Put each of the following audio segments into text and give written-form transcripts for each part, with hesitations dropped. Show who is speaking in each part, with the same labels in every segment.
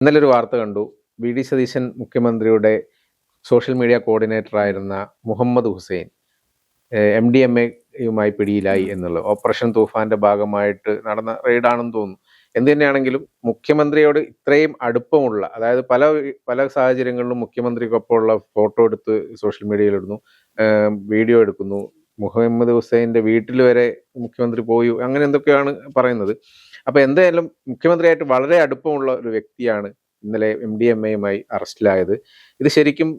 Speaker 1: ഇന്നലെ ഒരു വാർത്ത കണ്ടു. വി.ഡി. സതീശൻ മുഖ്യമന്ത്രിയുടെ സോഷ്യൽ മീഡിയ കോർഡിനേറ്റർ ആയിരുന്ന മുഹമ്മദ് ഹുസൈൻ MDMA-യുമായി പിടിയിലായി എന്നുള്ളത്. ഓപ്പറേഷൻ തൂഫാന്റെ ഭാഗമായിട്ട് നടന്ന റെയ്ഡാണെന്ന് തോന്നുന്നു. എന്ത് തന്നെയാണെങ്കിലും മുഖ്യമന്ത്രിയോട് ഇത്രയും അടുപ്പമുള്ള, അതായത് പല പല സാഹചര്യങ്ങളിലും മുഖ്യമന്ത്രിക്കൊപ്പമുള്ള ഫോട്ടോ എടുത്ത് സോഷ്യൽ മീഡിയയിൽ ഇടുന്നു, വീഡിയോ എടുക്കുന്നു. മുഹമ്മദ് ഹുസൈൻ്റെ വീട്ടിൽ വരെ മുഖ്യമന്ത്രി പോയി, അങ്ങനെ എന്തൊക്കെയാണ് പറയുന്നത്. അപ്പോൾ എന്തായാലും മുഖ്യമന്ത്രിയായിട്ട് വളരെ അടുപ്പമുള്ള ഒരു വ്യക്തിയാണ് ഇന്നലെ MDMA-യുമായി അറസ്റ്റിലായത്. ഇത് ശരിക്കും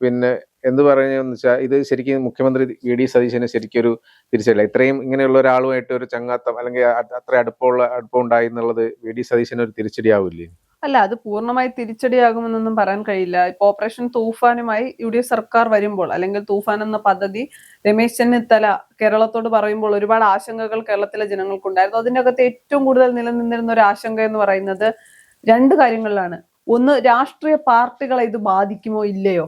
Speaker 1: പിന്നെ എന്ത് പറയുന്നതെന്ന് വെച്ചാൽ, ഇത് ശരിക്കും മുഖ്യമന്ത്രി വി.ഡി. സതീശന് ശരിക്കൊരു തിരിച്ചല്ല. ഇത്രയും ഇങ്ങനെയുള്ള ഒരാളുമായിട്ട് ഒരു ചങ്ങാത്തം അല്ലെങ്കിൽ അത്ര അടുപ്പം ഉണ്ടായി എന്നുള്ളത് വി.ഡി. സതീശന് ഒരു തിരിച്ചടിയാവില്ലേ?
Speaker 2: അല്ല, അത് പൂർണ്ണമായി തിരിച്ചടിയാകുമെന്നൊന്നും പറയാൻ കഴിയില്ല. ഇപ്പൊ ഓപ്പറേഷൻ തൂഫാനുമായി UDF സർക്കാർ വരുമ്പോൾ, അല്ലെങ്കിൽ തൂഫാൻ എന്ന പദ്ധതി രമേശ് ചെന്നിത്തല കേരളത്തോട് പറയുമ്പോൾ ഒരുപാട് ആശങ്കകൾ കേരളത്തിലെ ജനങ്ങൾക്കുണ്ടായിരുന്നു. അതിൻ്റെ അകത്ത് ഏറ്റവും കൂടുതൽ നിലനിന്നിരുന്ന ഒരു ആശങ്ക എന്ന് പറയുന്നത് രണ്ട് കാര്യങ്ങളിലാണ്. ഒന്ന്, രാഷ്ട്രീയ പാർട്ടികളെ ഇത് ബാധിക്കുമോ ഇല്ലയോ.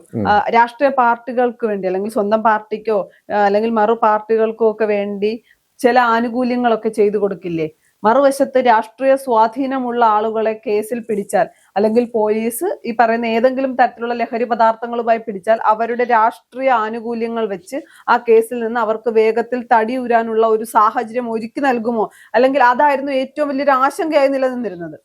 Speaker 2: രാഷ്ട്രീയ പാർട്ടികൾക്ക് വേണ്ടി, അല്ലെങ്കിൽ സ്വന്തം പാർട്ടിക്കോ അല്ലെങ്കിൽ മറു പാർട്ടികൾക്കോ ഒക്കെ വേണ്ടി ചില ആനുകൂല്യങ്ങളൊക്കെ ചെയ്തു കൊടുക്കില്ലേ. മറുവശത്ത് രാഷ്ട്രീയ സ്വാധീനമുള്ള ആളുകളെ കേസിൽ പിടിച്ചാൽ, അല്ലെങ്കിൽ പോലീസ് ഈ പറയുന്ന ഏതെങ്കിലും തരത്തിലുള്ള ലഹരി പദാർത്ഥങ്ങളുമായി പിടിച്ചാൽ, അവരുടെ രാഷ്ട്രീയ ആനുകൂല്യങ്ങൾ വെച്ച് ആ കേസിൽ നിന്ന് അവർക്ക് വേഗത്തിൽ തടിയൂരാനുള്ള ഒരു സാഹചര്യം ഒരുക്കി നൽകുമോ, അല്ലെങ്കിൽ അതായിരുന്നു ഏറ്റവും വലിയൊരു ആശങ്കയായി നിലനിന്നിരുന്നത്.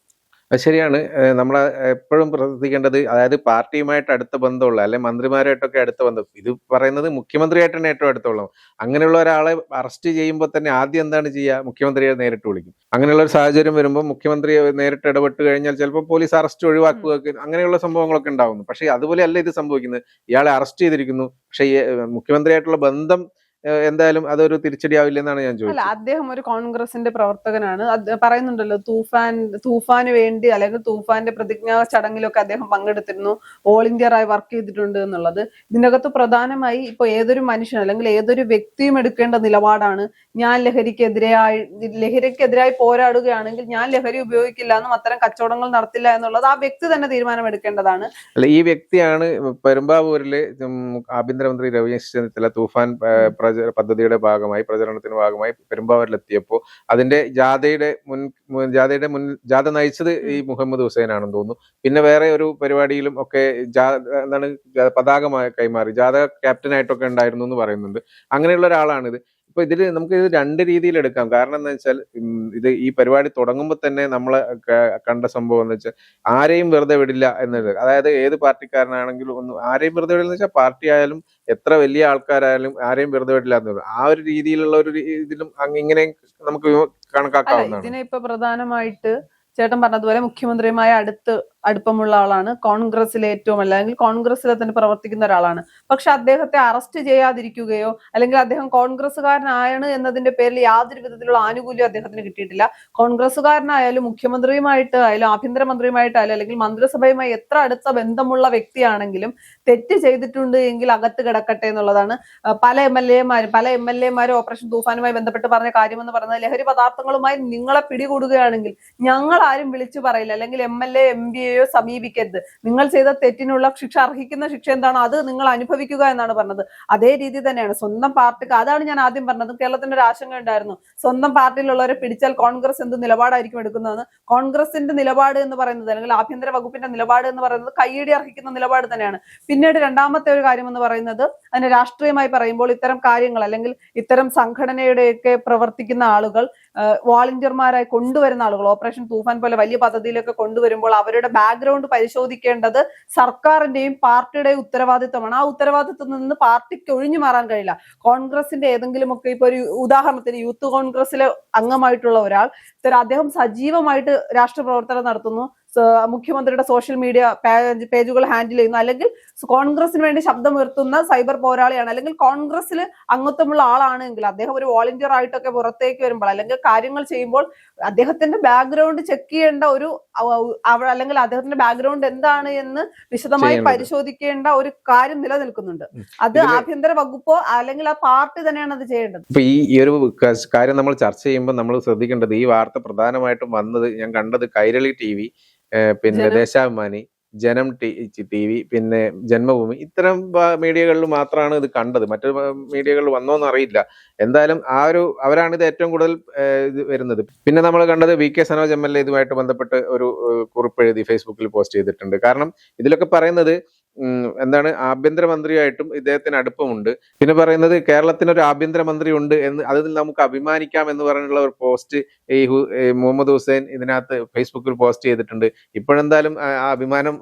Speaker 1: അത് ശരിയാണ്. നമ്മൾ എപ്പോഴും ശ്രദ്ധിക്കേണ്ടത്, അതായത് പാർട്ടിയുമായിട്ട് അടുത്ത ബന്ധമുള്ള, അല്ലെങ്കിൽ മന്ത്രിമാരായിട്ടൊക്കെ അടുത്ത ബന്ധം, ഇത് പറയുന്നത് മുഖ്യമന്ത്രിയായിട്ട് തന്നെ ഏറ്റവും അടുത്തുള്ള, അങ്ങനെയുള്ള ഒരാളെ അറസ്റ്റ് ചെയ്യുമ്പോൾ തന്നെ ആദ്യം എന്താണ് ചെയ്യുക? മുഖ്യമന്ത്രിയെ നേരിട്ട് വിളിക്കും. അങ്ങനെയുള്ള ഒരു സാഹചര്യം വരുമ്പോൾ മുഖ്യമന്ത്രിയെ നേരിട്ട് ഇടപെട്ട് കഴിഞ്ഞാൽ ചിലപ്പോൾ പോലീസ് അറസ്റ്റ് ഒഴിവാക്കുക, അങ്ങനെയുള്ള സംഭവങ്ങളൊക്കെ ഉണ്ടാവുന്നു. പക്ഷേ അതുപോലെ അല്ല ഇത് സംഭവിക്കുന്നത്. ഇയാളെ അറസ്റ്റ് ചെയ്തിരിക്കുന്നു, പക്ഷേ മുഖ്യമന്ത്രിയായിട്ടുള്ള ബന്ധം എന്തായാലും അതൊരു തിരിച്ചടിയാവില്ലെന്നാണ് ഞാൻ ചോദിച്ചത്.
Speaker 2: അല്ല, അദ്ദേഹം ഒരു കോൺഗ്രസിന്റെ പ്രവർത്തകനാണ്. പറയുന്നുണ്ടല്ലോ, തൂഫാന് വേണ്ടി അല്ലെങ്കിൽ തൂഫാന്റെ പ്രതിജ്ഞാ ചടങ്ങിലൊക്കെ അദ്ദേഹം പങ്കെടുത്തിരുന്നു, ഓൾ ഇന്ത്യറായി വർക്ക് ചെയ്തിട്ടുണ്ട് എന്നുള്ളത്. ഇതിൻ്റെ അകത്ത് പ്രധാനമായി ഇപ്പൊ ഏതൊരു മനുഷ്യൻ അല്ലെങ്കിൽ ഏതൊരു വ്യക്തിയും എടുക്കേണ്ട നിലപാടാണ്, ഞാൻ ലഹരിക്കെതിരായി പോരാടുകയാണെങ്കിൽ ഞാൻ ലഹരി ഉപയോഗിക്കില്ല എന്നും അത്തരം കച്ചവടങ്ങൾ നടത്തില്ല എന്നുള്ളത് ആ വ്യക്തി തന്നെ തീരുമാനമെടുക്കേണ്ടതാണ്.
Speaker 1: അല്ല, ഈ വ്യക്തിയാണ് പെരുമ്പാവൂരിലെ ആഭ്യന്തരമന്ത്രി രമേശ് ചെന്നിത്തല തൂഫാൻ പദ്ധതിയുടെ ഭാഗമായി, പ്രചരണത്തിന് ഭാഗമായി പെരുമ്പാവൂരിലെത്തിയപ്പോൾ അതിന്റെ ജാഥ നയിച്ചത് ഈ മുഹമ്മദ് ഹുസൈൻ ആണെന്ന് തോന്നുന്നു. പിന്നെ വേറെ ഒരു പരിപാടിയിലും ഒക്കെ എന്താണ് പതാക കൈമാറി, ജാഥ ക്യാപ്റ്റനായിട്ടൊക്കെ ഉണ്ടായിരുന്നു എന്ന് പറയുന്നുണ്ട്. അങ്ങനെയുള്ള ഒരാളാണിത്. ഇപ്പൊ നമുക്ക് ഇത് രണ്ട് രീതിയിൽ എടുക്കാം. കാരണം എന്താ വെച്ചാൽ, ഇത് ഈ പരിപാടി തുടങ്ങുമ്പോൾ തന്നെ നമ്മൾ കണ്ട സംഭവം എന്ന് വെച്ചാൽ, ആരെയും വെറുതെ വിടില്ല എന്നത്. അതായത് ഏത് പാർട്ടിക്കാരനാണെങ്കിലും ആരെയും വെറുതെ വിടില്ല എന്ന് വെച്ചാൽ, പാർട്ടി ആയാലും എത്ര വലിയ ആൾക്കാരായാലും ആരെയും വെറുതെ വിടില്ല എന്നത്. ആ ഒരു രീതിയിലുള്ള ഒരു ഇതിലും ഇങ്ങനെ നമുക്ക് കണക്കാക്കാവുന്നതാണ്.
Speaker 2: ഇതിനെ ഇപ്പൊ പ്രധാനമായിട്ട് ചേട്ടൻ പറഞ്ഞതുപോലെ മുഖ്യമന്ത്രിയുമായി അടുപ്പമുള്ള ആളാണ്, കോൺഗ്രസിലെ ഏറ്റവും, അല്ലെങ്കിൽ കോൺഗ്രസിലെ തന്നെ പ്രവർത്തിക്കുന്ന ഒരാളാണ്. പക്ഷെ അദ്ദേഹത്തെ അറസ്റ്റ് ചെയ്യാതിരിക്കുകയോ അല്ലെങ്കിൽ അദ്ദേഹം കോൺഗ്രസ്സുകാരനായാണ് എന്നതിന്റെ പേരിൽ യാതൊരു വിധത്തിലുള്ള ആനുകൂല്യം അദ്ദേഹത്തിന് കിട്ടിയിട്ടില്ല. കോൺഗ്രസ്സുകാരനായാലും മുഖ്യമന്ത്രിയുമായിട്ട് ആയാലും ആഭ്യന്തരമന്ത്രിയുമായിട്ടായാലും അല്ലെങ്കിൽ മന്ത്രിസഭയുമായി എത്ര അടുത്ത ബന്ധമുള്ള വ്യക്തിയാണെങ്കിലും തെറ്റ് ചെയ്തിട്ടുണ്ട് എങ്കിൽ അകത്ത് കിടക്കട്ടെ എന്നുള്ളതാണ് പല എം എൽ എമാരും ഓപ്പറേഷൻ തൂഫാനുമായി ബന്ധപ്പെട്ട് പറഞ്ഞ കാര്യമെന്ന് പറയുന്നത്. ലഹരി പദാർത്ഥങ്ങളുമായി നിങ്ങളെ പിടികൂടുകയാണെങ്കിൽ ഞങ്ങൾ ആരും വിളിച്ചു പറയില്ല, അല്ലെങ്കിൽ MLA MPയോ സമീപിക്കരുത്. നിങ്ങൾ ചെയ്ത തെറ്റിനുള്ള ശിക്ഷ, അർഹിക്കുന്ന ശിക്ഷ എന്താണോ അത് നിങ്ങൾ അനുഭവിക്കുക എന്നാണ് പറഞ്ഞത്. അതേ രീതി തന്നെയാണ് സ്വന്തം പാർട്ടിക്ക്. അതാണ് ഞാൻ ആദ്യം പറഞ്ഞത്. കേരളത്തിന്റെ ഒരു ആശങ്ക ഉണ്ടായിരുന്നു, സ്വന്തം പാർട്ടിയിലുള്ളവരെ പിടിച്ചാൽ കോൺഗ്രസ് എന്ത് നിലപാടായിരിക്കും എടുക്കുന്നതെന്ന്. കോൺഗ്രസിന്റെ നിലപാട് എന്ന് പറയുന്നത്, അല്ലെങ്കിൽ ആഭ്യന്തര വകുപ്പിന്റെ നിലപാട് എന്ന് പറയുന്നത് കയ്യടി അർഹിക്കുന്ന നിലപാട് തന്നെയാണ്. പിന്നീട് രണ്ടാമത്തെ ഒരു കാര്യം എന്ന് പറയുന്നത്, അതിന് രാഷ്ട്രീയമായി പറയുമ്പോൾ ഇത്തരം കാര്യങ്ങൾ, അല്ലെങ്കിൽ ഇത്തരം സംഘടനയുടെയൊക്കെ പ്രവർത്തിക്കുന്ന ആളുകൾ, വോളണ്ടിയർമാരായി കൊണ്ടുവരുന്ന ആളുകൾ ഓപ്പറേഷൻ തൂഫാൻ പോലെ വലിയ പദ്ധതിയിലൊക്കെ കൊണ്ടുവരുമ്പോൾ അവരുടെ ബാക്ക്ഗ്രൗണ്ട് പരിശോധിക്കേണ്ടത് സർക്കാരിന്റെയും പാർട്ടിയുടെയും ഉത്തരവാദിത്തമാണ്. ആ ഉത്തരവാദിത്തത്തിൽ നിന്ന് പാർട്ടിക്ക് ഒഴിഞ്ഞു മാറാൻ കഴിയില്ല. കോൺഗ്രസിന്റെ ഏതെങ്കിലുമൊക്കെ ഇപ്പൊ ഒരു ഉദാഹരണത്തിന് യൂത്ത് കോൺഗ്രസിലെ അംഗമായിട്ടുള്ള ഒരാൾ, അദ്ദേഹം സജീവമായിട്ട് രാഷ്ട്രീയ പ്രവർത്തനം നടത്തുന്നു, മുഖ്യമന്ത്രിയുടെ സോഷ്യൽ മീഡിയ പേജുകൾ ഹാൻഡിൽ ചെയ്യുന്നു, അല്ലെങ്കിൽ കോൺഗ്രസിന് വേണ്ടി ശബ്ദമുയർത്തുന്ന സൈബർ പോരാളിയാണ്, അല്ലെങ്കിൽ കോൺഗ്രസിൽ അംഗത്വമുള്ള ആളാണെങ്കിൽ അദ്ദേഹം ഒരു വോളണ്ടിയർ ആയിട്ടൊക്കെ പുറത്തേക്ക് വരുമ്പോൾ, അല്ലെങ്കിൽ കാര്യങ്ങൾ ചെയ്യുമ്പോൾ അദ്ദേഹത്തിന്റെ ബാക്ക്ഗ്രൗണ്ട് ചെക്ക് ചെയ്യേണ്ട ഒരു, അല്ലെങ്കിൽ അദ്ദേഹത്തിന്റെ ബാക്ക്ഗ്രൗണ്ട് എന്താണ് എന്ന് വിശദമായി പരിശോധിക്കേണ്ട ഒരു കാര്യം നിലനിൽക്കുന്നുണ്ട്. അത് ആഭ്യന്തര വകുപ്പോ അല്ലെങ്കിൽ ആ പാർട്ടി തന്നെയാണ് അത് ചെയ്യേണ്ടത്.
Speaker 1: ഇപ്പൊ ഈ ഒരു കാര്യം നമ്മൾ ചർച്ച ചെയ്യുമ്പോൾ നമ്മൾ ശ്രദ്ധിക്കേണ്ടത്, ഈ വാർത്ത പ്രധാനമായിട്ടും വന്നത്, ഞാൻ കണ്ടത് കൈരളി TV, പിന്നെ ദേശാഭിമാനി, ജനം TV, പിന്നെ ജന്മഭൂമി, ഇത്തരം മീഡിയകളിൽ മാത്രമാണ് ഇത് കണ്ടത്. മറ്റു മീഡിയകളിൽ വന്നോന്ന് അറിയില്ല. എന്തായാലും അവരാണ് ഇത് ഏറ്റവും കൂടുതൽ ഇത് വരുന്നത്. പിന്നെ നമ്മൾ കണ്ടത് VK സനോജ് MLA ഇതുമായിട്ട് ബന്ധപ്പെട്ട് ഒരു കുറിപ്പ് എഴുതി ഫേസ്ബുക്കിൽ പോസ്റ്റ് ചെയ്തിട്ടുണ്ട്. കാരണം ഇതിലൊക്കെ പറയുന്നത് എന്താണ്, ആഭ്യന്തരമന്ത്രിയായിട്ടും ഇദ്ദേഹത്തിന് അടുപ്പമുണ്ട്. പിന്നെ പറയുന്നത് കേരളത്തിനൊരു ആഭ്യന്തരമന്ത്രി ഉണ്ട് എന്ന്, അതിൽ നമുക്ക് അഭിമാനിക്കാം എന്ന് പറഞ്ഞുള്ള ഒരു പോസ്റ്റ് ഈ മുഹമ്മദ് ഹുസൈൻ ഇതിനകത്ത് ഫേസ്ബുക്കിൽ പോസ്റ്റ് ചെയ്തിട്ടുണ്ട്. ഇപ്പോഴെന്തായാലും ആ അഭിമാനം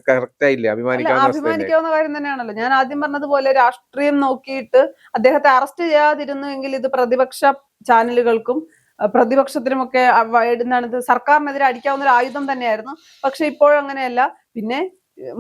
Speaker 1: കറക്റ്റ് ആയില്ല,
Speaker 2: അഭിമാനിക്കാവുന്ന കാര്യം തന്നെയാണല്ലോ. ഞാൻ ആദ്യം പറഞ്ഞതുപോലെ രാഷ്ട്രീയം നോക്കിയിട്ട് അദ്ദേഹത്തെ അറസ്റ്റ് ചെയ്യാതിരുന്നുവെങ്കിൽ ഇത് പ്രതിപക്ഷ ചാനലുകൾക്കും പ്രതിപക്ഷത്തിനുമൊക്കെ എന്താണ് സർക്കാരിനെതിരെ അടിക്കാവുന്ന ഒരു ആയുധം തന്നെയായിരുന്നു. പക്ഷെ ഇപ്പോഴങ്ങനെയല്ല. പിന്നെ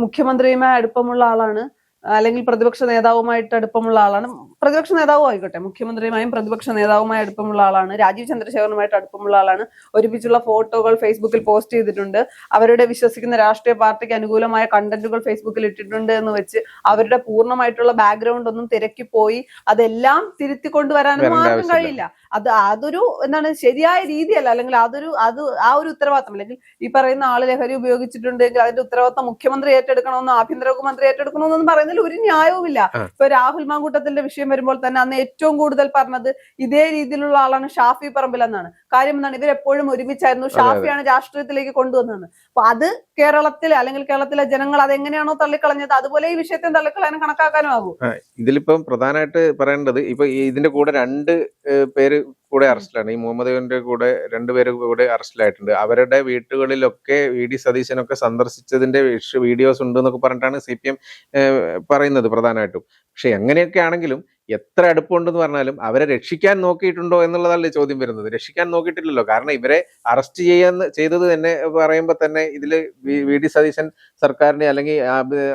Speaker 2: മുഖ്യമന്ത്രിയുമായി അടുപ്പമുള്ള ആളാണ്, അല്ലെങ്കിൽ പ്രതിപക്ഷ നേതാവുമായിട്ട് അടുപ്പമുള്ള ആളാണ്. പ്രതിപക്ഷ നേതാവും ആയിക്കോട്ടെ, മുഖ്യമന്ത്രിയുമായും പ്രതിപക്ഷ നേതാവുമായി അടുപ്പമുള്ള ആളാണ്. രാജീവ് ചന്ദ്രശേഖരനുമായിട്ട് അടുപ്പമുള്ള ആളാണ്. ഒരുമിച്ചുള്ള ഫോട്ടോകൾ ഫേസ്ബുക്കിൽ പോസ്റ്റ് ചെയ്തിട്ടുണ്ട്. അവരുടെ വിശ്വസിക്കുന്ന രാഷ്ട്രീയ പാർട്ടിക്ക് അനുകൂലമായ കണ്ടന്റുകൾ ഫേസ്ബുക്കിൽ ഇട്ടിട്ടുണ്ട് എന്ന് വെച്ച് അവരുടെ പൂർണ്ണമായിട്ടുള്ള ബാക്ക്ഗ്രൗണ്ട് ഒന്നും തിരക്കിപ്പോയി അതെല്ലാം തിരുത്തി കൊണ്ടുവരാനും ആർക്കും കഴിയില്ല. അതൊരു എന്താണ് ശരിയായ രീതിയല്ല. അല്ലെങ്കിൽ ആ ഒരു ഉത്തരവാദിത്തം, അല്ലെങ്കിൽ ഈ പറയുന്ന ആള് ലഹരി ഉപയോഗിച്ചിട്ടുണ്ടെങ്കിൽ അതിന്റെ ഉത്തരവാദിത്തം മുഖ്യമന്ത്രി ഏറ്റെടുക്കണമെന്നോ ആഭ്യന്തര വകുപ്പ് ഏറ്റെടുക്കണമെന്നൊന്നും പറയുന്നതിൽ ഒരു ന്യായവുമില്ല. ഇപ്പൊ രാഹുൽ മാങ്കൂട്ടത്തിന്റെ വിഷയം വരുമ്പോൾ തന്നെ അന്ന് ഏറ്റവും കൂടുതൽ പറഞ്ഞത് ഇതേ രീതിയിലുള്ള ആളാണ് ഷാഫി പറമ്പിൽ എന്നാണ്. കാര്യം എന്താണ്, ഇവരെപ്പോഴും ഒരുമിച്ചായിരുന്നു. ഷാഫിയാണ് രാഷ്ട്രീയത്തിലേക്ക് കൊണ്ടുവന്നത്. അപ്പൊ അത് കേരളത്തിലെ അല്ലെങ്കിൽ കേരളത്തിലെ ജനങ്ങൾ അതെങ്ങനെയാണോ തള്ളിക്കളഞ്ഞത് അതുപോലെ ഈ വിഷയത്തെ തള്ളിക്കളയാനും കണക്കാക്കാനും ആകും.
Speaker 1: ഇതിലിപ്പം പ്രധാനമായിട്ട് പറയേണ്ടത്, ഇപ്പൊ ഇതിന്റെ കൂടെ 2 പേര് കൂടെ അറസ്റ്റിലാണ്. ഈ മുഹമ്മദിന്റെ കൂടെ 2 പേര് കൂടെ അറസ്റ്റിലായിട്ടുണ്ട്. അവരുടെ വീട്ടുകളിലൊക്കെ VD സതീശനൊക്കെ സന്ദർശിച്ചതിന്റെ വീഡിയോസ് ഉണ്ട് എന്നൊക്കെ പറഞ്ഞിട്ടാണ് CPM പറയുന്നത് പ്രധാനമായിട്ടും. പക്ഷെ എങ്ങനെയൊക്കെ ആണെങ്കിലും എത്ര അടുപ്പമുണ്ടെന്ന് പറഞ്ഞാലും അവരെ രക്ഷിക്കാൻ നോക്കിയിട്ടുണ്ടോ എന്നുള്ളതല്ലേ ചോദ്യം വരുന്നത്. രക്ഷിക്കാൻ നോക്കിയിട്ടില്ലല്ലോ. കാരണം ഇവരെ അറസ്റ്റ് ചെയ്തത് തന്നെ പറയുമ്പോൾ തന്നെ ഇതില് VD സതീശൻ സർക്കാരിന്റെ അല്ലെങ്കിൽ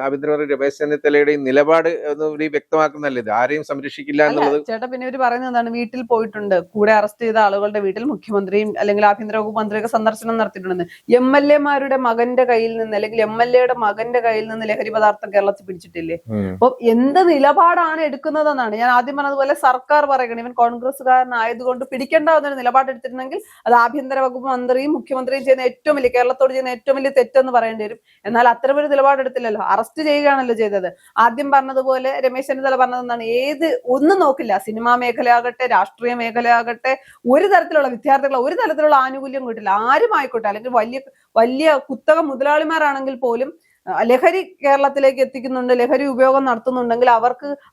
Speaker 1: ആഭ്യന്തരമന്ത്രി രമേശ് ചെന്നിത്തലയുടെയും നിലപാട് ഒന്ന് വ്യക്തമാക്കുന്നല്ലേ. ഇത് ആരെയും സംരക്ഷിക്കില്ല എന്നുള്ളത്.
Speaker 2: ചേട്ടാ, പിന്നെ ഇവര് പറയുന്നത് എന്താണ്, വീട്ടിൽ പോയിട്ടുണ്ട്, കൂടെ അറസ്റ്റ് ചെയ്ത ആളുകളുടെ വീട്ടിൽ മുഖ്യമന്ത്രിയും അല്ലെങ്കിൽ ആഭ്യന്തര വകുപ്പ് മന്ത്രിയൊക്കെ സന്ദർശനം നടത്തിയിട്ടുണ്ടെന്ന്. MLA-മാരുടെ മകന്റെ കയ്യിൽ നിന്ന് അല്ലെങ്കിൽ MLA-യുടെ മകന്റെ കയ്യിൽ നിന്ന് ലഹരി പദാർത്ഥം കേരളത്തിൽ പിടിച്ചിട്ടില്ലേ? അപ്പൊ എന്ത് നിലപാടാണ് എടുക്കുന്നതെന്നാണ് ഞാൻ ആദ്യം പറഞ്ഞതുപോലെ. സർക്കാർ പറയണം, ഇവൻ കോൺഗ്രസ്സുകാരനായതുകൊണ്ട് പിടിക്കേണ്ടാവുന്ന നിലപാടെടുത്തിട്ടുണ്ടെങ്കിൽ അത് ആഭ്യന്തര വകുപ്പ് മന്ത്രിയും മുഖ്യമന്ത്രിയും ചെയ്യുന്ന ഏറ്റവും വലിയ, കേരളത്തോട് ചെയ്യുന്ന ഏറ്റവും വലിയ തെറ്റെന്ന് പറയേണ്ടി വരും. എന്നാൽ അത്തരമൊരു നിലപാടെടുത്തില്ലല്ലോ, അറസ്റ്റ് ചെയ്യുകയാണല്ലോ ചെയ്തത്. ആദ്യം പറഞ്ഞതുപോലെ രമേശ് ചെന്നിത്തല പറഞ്ഞതെന്നാണ്, ഒന്നും നോക്കില്ല, സിനിമാ മേഖലയാകട്ടെ രാഷ്ട്രീയ മേഖലയാകട്ടെ ഒരു തരത്തിലുള്ള വിദ്യാർത്ഥികളെ ഒരു തരത്തിലുള്ള ആനുകൂല്യം കിട്ടില്ല. ആരും ആയിക്കോട്ടെ, അല്ലെങ്കിൽ വലിയ കുത്തക മുതലാളിമാരാണെങ്കിൽ പോലും ലഹരി കേരളത്തിലേക്ക് എത്തിക്കുന്നുണ്ട്, ലഹരി ഉപയോഗം നടത്തുന്നുണ്ടെങ്കിൽ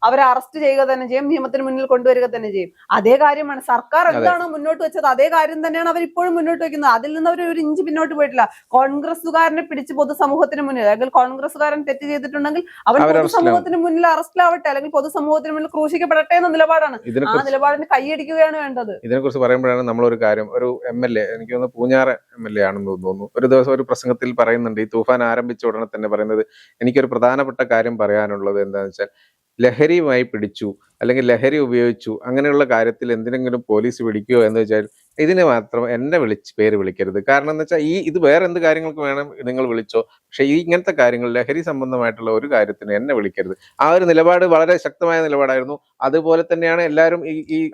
Speaker 2: അവരെ അറസ്റ്റ് ചെയ്യുക തന്നെ ചെയ്യും, നിയമത്തിന് മുന്നിൽ കൊണ്ടുവരിക തന്നെ ചെയ്യും. അതേ കാര്യമാണ് സർക്കാർ എന്താണോ മുന്നോട്ട് വെച്ചത് അതേ കാര്യം തന്നെയാണ് അവർ ഇപ്പോഴും മുന്നോട്ട് വെക്കുന്നത്. അതിൽ നിന്ന് അവർ ഒരു ഇഞ്ച് പിന്നോട്ട് പോയിട്ടില്ല. കോൺഗ്രസ്സുകാരനെ പിടിച്ച് പൊതുസമൂഹത്തിന് മുന്നിൽ, അല്ലെങ്കിൽ കോൺഗ്രസ്സുകാരൻ തെറ്റ് ചെയ്തിട്ടുണ്ടെങ്കിൽ അവൻ പൊതുസമൂഹത്തിന് മുന്നിൽ അറസ്റ്റിലാവട്ടെ, അല്ലെങ്കിൽ പൊതുസമൂഹത്തിന് മുന്നിൽ ക്രൂശിക്കപ്പെടട്ടെ എന്ന നിലപാടാണ്. ആ നിലപാടിന് കൈയടിക്കുകയാണ് വേണ്ടത്.
Speaker 1: ഇതിനെക്കുറിച്ച് പറയുമ്പോഴാണ് നമ്മളൊരു കാര്യം, ഒരു MLA, എനിക്ക് തോന്നുന്നു പൂഞ്ഞാറ് MLA ആണെന്ന് തോന്നുന്നു, ഒരു ദിവസം ഒരു പ്രസംഗത്തിൽ പറയുന്നുണ്ട്, ഈ തൂഫാൻ ആരംഭിച്ച ഉടനെ തന്നെ പറയുന്നത്, എനിക്കൊരു പ്രധാനപ്പെട്ട കാര്യം പറയാനുള്ളത് എന്താണെന്ന് വെച്ചാൽ, ലഹരിയുമായി പിടിച്ചു അല്ലെങ്കിൽ ലഹരി ഉപയോഗിച്ചു അങ്ങനെയുള്ള കാര്യത്തിൽ എന്തിനെങ്കിലും പോലീസ് പിടിക്കുകയോ എന്ന് വെച്ചാൽ ഇതിനെ മാത്രം എന്നെ പേര് വിളിക്കരുത്. കാരണം എന്ന് വെച്ചാൽ ഇത് വേറെ എന്ത് കാര്യങ്ങൾക്ക് വേണം നിങ്ങൾ വിളിച്ചോ, പക്ഷെ ഇങ്ങനത്തെ കാര്യങ്ങൾ, ലഹരി സംബന്ധമായിട്ടുള്ള ഒരു കാര്യത്തിന് എന്നെ വിളിക്കരുത്. ആ ഒരു നിലപാട് വളരെ ശക്തമായ നിലപാടായിരുന്നു. അതുപോലെ തന്നെയാണ് എല്ലാവരും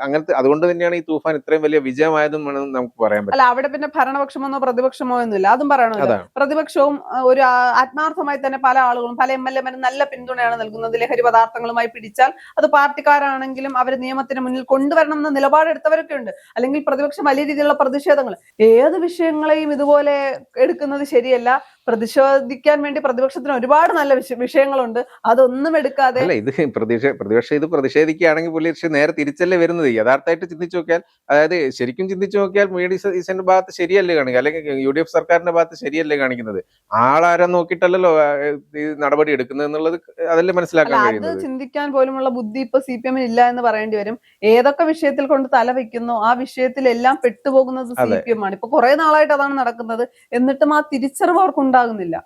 Speaker 1: അങ്ങനത്തെ, അതുകൊണ്ട് തന്നെയാണ് ഈ തൂഫാൻ ഇത്രയും വലിയ വിജയമായതും നമുക്ക് പറയാൻ പറ്റും.
Speaker 2: അല്ല, അവിടെ പിന്നെ ഭരണപക്ഷമൊന്നോ പ്രതിപക്ഷമോ ഒന്നുമില്ല, അതും പറയണമല്ലോ. പ്രതിപക്ഷവും ഒരു ആത്മാർത്ഥമായി തന്നെ പല ആളുകളും, പല MLA-മാരും നല്ല പിന്തുണയാണ് നൽകുന്നത്. ലഹരി പദാർത്ഥങ്ങളുമായി പിടിച്ചാൽ അത് പാർട്ടിക്കാരാണെങ്കിലും അവർ നിയമത്തിന് മുന്നിൽ കൊണ്ടുവരണം എന്ന നിലപാടെടുത്തവരൊക്കെ ഉണ്ട്. അല്ലെങ്കിൽ പ്രതിപക്ഷം വലിയ രീതിയിലുള്ള പ്രതിഷേധങ്ങൾ, ഏത് വിഷയങ്ങളെയും ഇതുപോലെ എടുക്കുന്നത് ശരിയല്ല. പ്രതിഷേധിക്കാൻ വേണ്ടി പ്രതിപക്ഷത്തിന് ഒരുപാട് നല്ല വിഷയങ്ങളുണ്ട്, അതൊന്നും എടുക്കാതെ.
Speaker 1: അല്ല, ഇത് പ്രതിപക്ഷം ഇത് പ്രതിഷേധിക്കുകയാണെങ്കിൽ പുള്ളി നേരെ തിരിച്ചല്ലേ വരുന്നത്. യഥാർത്ഥമായിട്ട് ചിന്തിച്ചു നോക്കിയാൽ, അതായത് ശരിക്കും ചിന്തിച്ചു നോക്കിയാൽ VD സതീശന്റെ ഭാഗത്ത് ശരിയല്ലേ കാണിക്കുക, അല്ലെങ്കിൽ UDF സർക്കാരിന്റെ ഭാഗത്ത് ശരിയല്ലേ കാണിക്കുന്നത്. ആളാരം നോക്കിയിട്ടല്ലോ ഈ നടപടി എടുക്കുന്നത് എന്നുള്ളത് അതല്ലേ മനസ്സിലാക്കാൻ കഴിയുന്നത്.
Speaker 2: ചിന്തിക്കാൻ പോലുമുള്ള ബുദ്ധി ഇപ്പൊ CPM ഇല്ല എന്ന് പറയേണ്ടി വരും. ഏതൊക്കെ വിഷയത്തിൽ കൊണ്ട് തല വെക്കുന്നു ആ വിഷയത്തിലെല്ലാം പെട്ടുപോകുന്നത് CPM ആണ്. ഇപ്പൊ കുറെ നാളായിട്ട് അതാണ് നടക്കുന്നത്. എന്നിട്ടും ആ തിരിച്ചറിവ് അവർക്ക് ഉണ്ടാകുന്നില്ല.